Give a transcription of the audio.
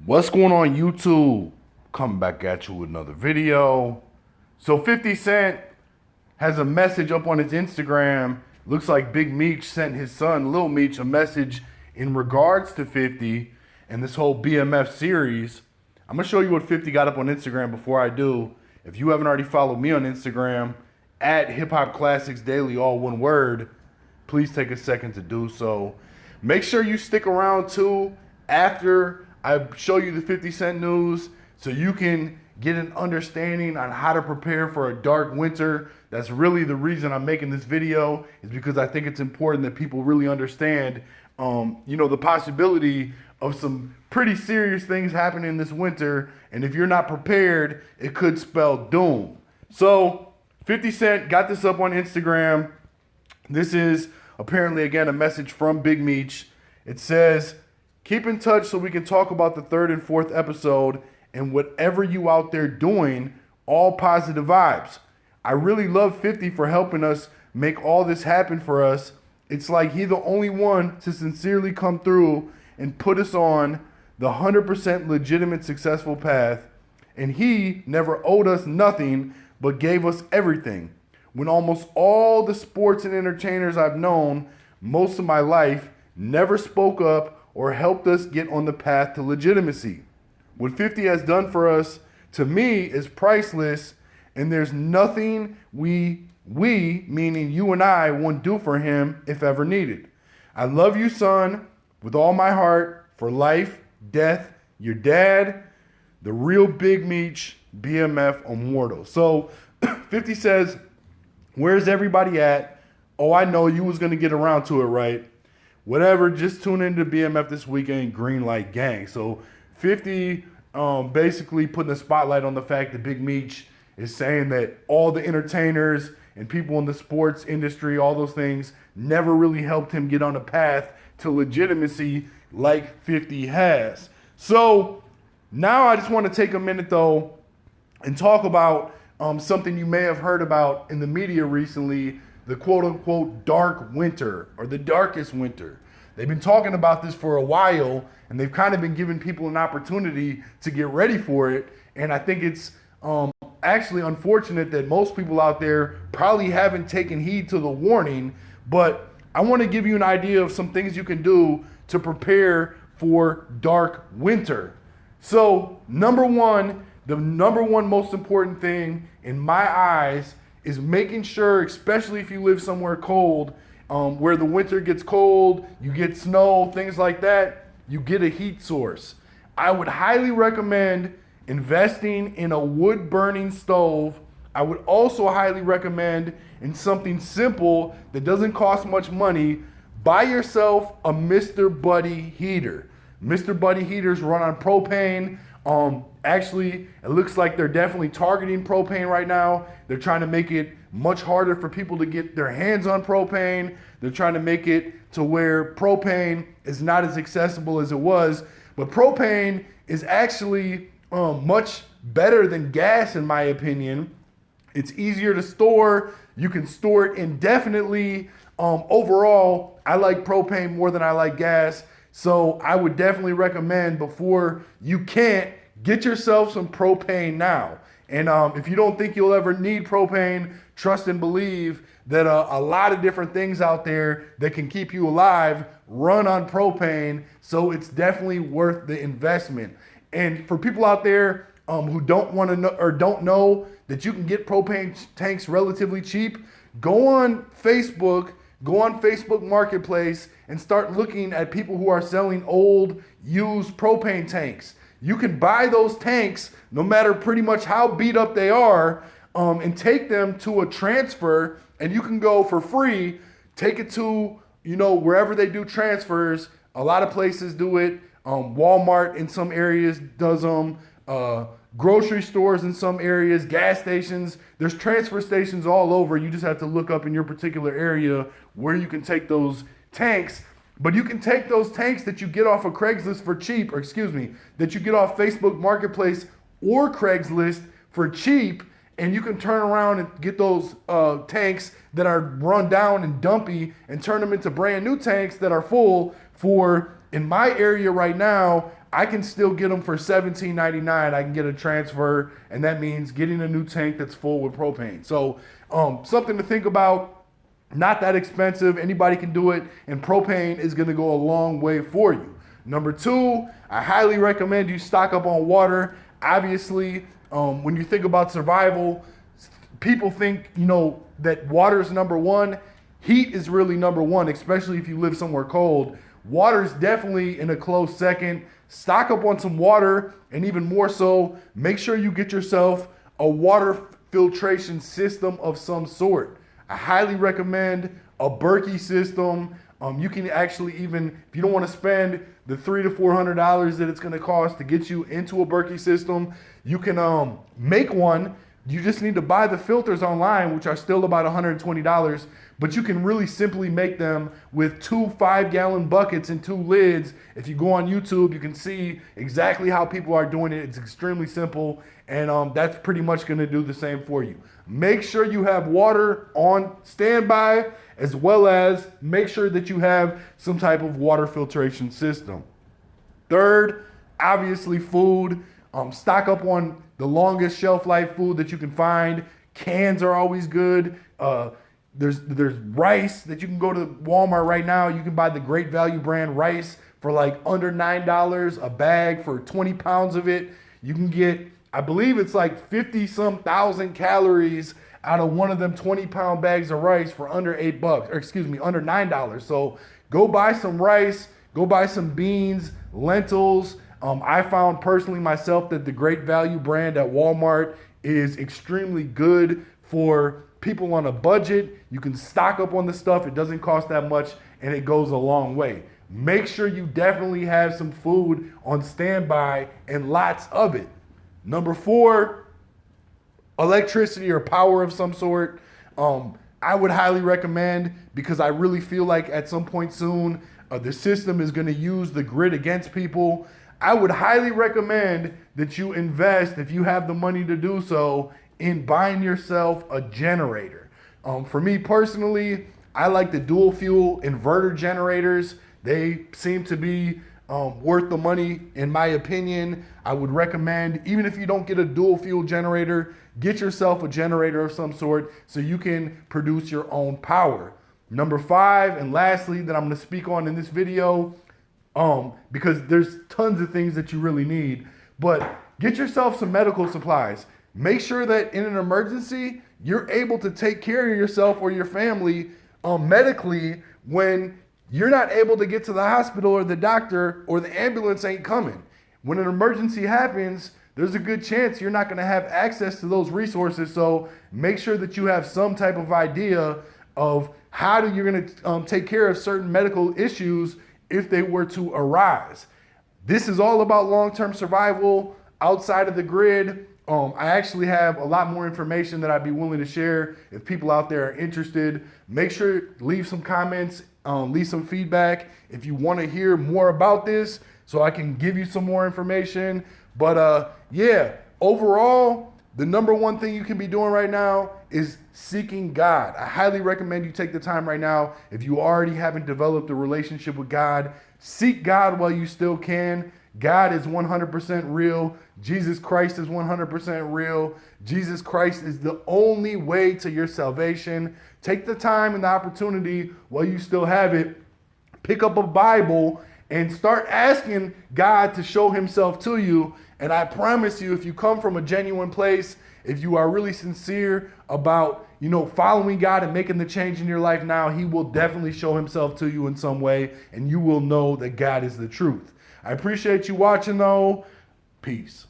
What's going on, YouTube? Coming back at you with another video. So 50 Cent has a message up on his Instagram. Looks like Big Meech sent his son, Lil Meech, a message in regards to 50 and this whole BMF series. I'm going to show you what 50 got up on Instagram before I do. If you haven't already followed me on Instagram, at Hip Hop Classics Daily, all one word, please take a second to do so. Make sure you stick around too after I show you the 50 Cent news so you can get an understanding on how to prepare for a dark winter. That's really the reason I'm making this video, is because I think it's important that people really understand, the possibility of some pretty serious things happening this winter. And if you're not prepared, it could spell doom. So 50 Cent got this up on Instagram. This is apparently, again, a message from Big Meech. It says, keep in touch so we can talk about the third and fourth episode and whatever you out there doing, all positive vibes. I really love 50 for helping us make all this happen for us. It's like he the only one to sincerely come through and put us on the 100% legitimate successful path. And he never owed us nothing but gave us everything. When almost all the sports and entertainers I've known most of my life never spoke up or helped us get on the path to legitimacy. What 50 has done for us, to me, is priceless, and there's nothing we, meaning you and I, won't do for him if ever needed. I love you, son, with all my heart, for life, death, your dad, the real Big Meech, BMF Immortal. So 50 says, where's everybody at? Oh, I know you was going to get around to it, right? Whatever, just tune into BMF this weekend, Greenlight Gang. So 50 basically putting the spotlight on the fact that Big Meech is saying that all the entertainers and people in the sports industry, all those things, never really helped him get on a path to legitimacy like 50 has. So now I just want to take a minute, though, and talk about something you may have heard about in the media recently, the quote-unquote dark winter, or the darkest winter. They've been talking about this for a while, and they've kind of been giving people an opportunity to get ready for it. And I think it's actually unfortunate that most people out there probably haven't taken heed to the warning, but I want to give you an idea of some things you can do to prepare for dark winter. So the number one most important thing in my eyes is making sure, especially if you live somewhere cold, where the winter gets cold, you get snow, things like that, you get a heat source. I would highly recommend investing in a wood-burning stove. I would also highly recommend in something simple that doesn't cost much money. Buy yourself a Mr. Buddy heater. Mr. Buddy heaters run on propane. Actually, it looks like they're definitely targeting propane right now. They're trying to make it much harder for people to get their hands on propane. They're trying to make it to where propane is not as accessible as it was. But propane is actually much better than gas, in my opinion. It's easier to store. You can store it indefinitely. Overall, I like propane more than I like gas. So I would definitely recommend, before you can't, get yourself some propane now. And if you don't think you'll ever need propane, trust and believe that a lot of different things out there that can keep you alive run on propane. So it's definitely worth the investment. And for people out there who don't want to know or don't know that you can get propane tanks relatively cheap, go on Facebook Marketplace and start looking at people who are selling old, used propane tanks. You can buy those tanks, no matter pretty much how beat up they are, and take them to a transfer, and you can go for free, take it to, wherever they do transfers. A lot of places do it. Walmart in some areas does them. Grocery stores in some areas, gas stations. There's transfer stations all over. You just have to look up in your particular area where you can take those tanks. But you can take those tanks that you get off of Craigslist for cheap, that you get off Facebook Marketplace or Craigslist for cheap, and you can turn around and get those tanks that are run down and dumpy and turn them into brand new tanks that are full for, in my area right now, I can still get them for $17.99. I can get a transfer, and that means getting a new tank that's full with propane. So something to think about. Not that expensive. Anybody can do it, and propane is going to go a long way for you. Number two, I highly recommend you stock up on water. Obviously, when you think about survival, people think, that water is number one. Heat is really number one, especially if you live somewhere cold. Water is definitely in a close second. Stock up on some water, and even more so, make sure you get yourself a water filtration system of some sort. I highly recommend a Berkey system. You can actually, even if you don't want to spend the $300 to $400 that it's going to cost to get you into a Berkey system, you can make one. You just need to buy the filters online, which are still about $120, but you can really simply make them with 2 5-gallon buckets and 2 lids. If you go on YouTube, you can see exactly how people are doing it. It's extremely simple, and that's pretty much going to do the same for you. Make sure you have water on standby, as well as make sure that you have some type of water filtration system. Third, obviously food. Stock up on the longest shelf life food that you can find. Cans are always good. There's rice that you can go to Walmart right now. You can buy the Great Value brand rice for like under $9 a bag for 20 pounds of it. You can get, I believe it's like 50-some thousand calories out of one of them 20-pound bags of rice for under under $9. So go buy some rice, go buy some beans, lentils. I found personally myself that the Great Value brand at Walmart is extremely good for people on a budget. You can stock up on the stuff. It doesn't cost that much, and it goes a long way. Make sure you definitely have some food on standby and lots of it. Number 4, electricity or power of some sort. I would highly recommend, because I really feel like at some point soon, the system is going to use the grid against people. I would highly recommend that you invest, if you have the money to do so, in buying yourself a generator. For me personally, I like the dual fuel inverter generators. They seem to be worth the money, in my opinion. I would recommend, even if you don't get a dual fuel generator, get yourself a generator of some sort so you can produce your own power. Number 5, and lastly, that I'm going to speak on in this video, because there's tons of things that you really need, but get yourself some medical supplies. Make sure that in an emergency, you're able to take care of yourself or your family medically when you're not able to get to the hospital or the doctor, or the ambulance ain't coming. When an emergency happens, there's a good chance you're not going to have access to those resources. So make sure that you have some type of idea of how you're going to take care of certain medical issues if they were to arise. This is all about long-term survival outside of the grid. I actually have a lot more information that I'd be willing to share if people out there are interested. Make sure leave some comments, leave some feedback if you want to hear more about this, so I can give you some more information. But yeah, overall, the number one thing you can be doing right now is seeking God. I highly recommend you take the time right now. If you already haven't developed a relationship with God, seek God while you still can. God is 100% real. Jesus Christ is 100% real. Jesus Christ is the only way to your salvation. Take the time and the opportunity while you still have it. Pick up a Bible and start asking God to show himself to you. And I promise you, if you come from a genuine place, if you are really sincere about, following God and making the change in your life now, he will definitely show himself to you in some way, and you will know that God is the truth. I appreciate you watching though. Peace.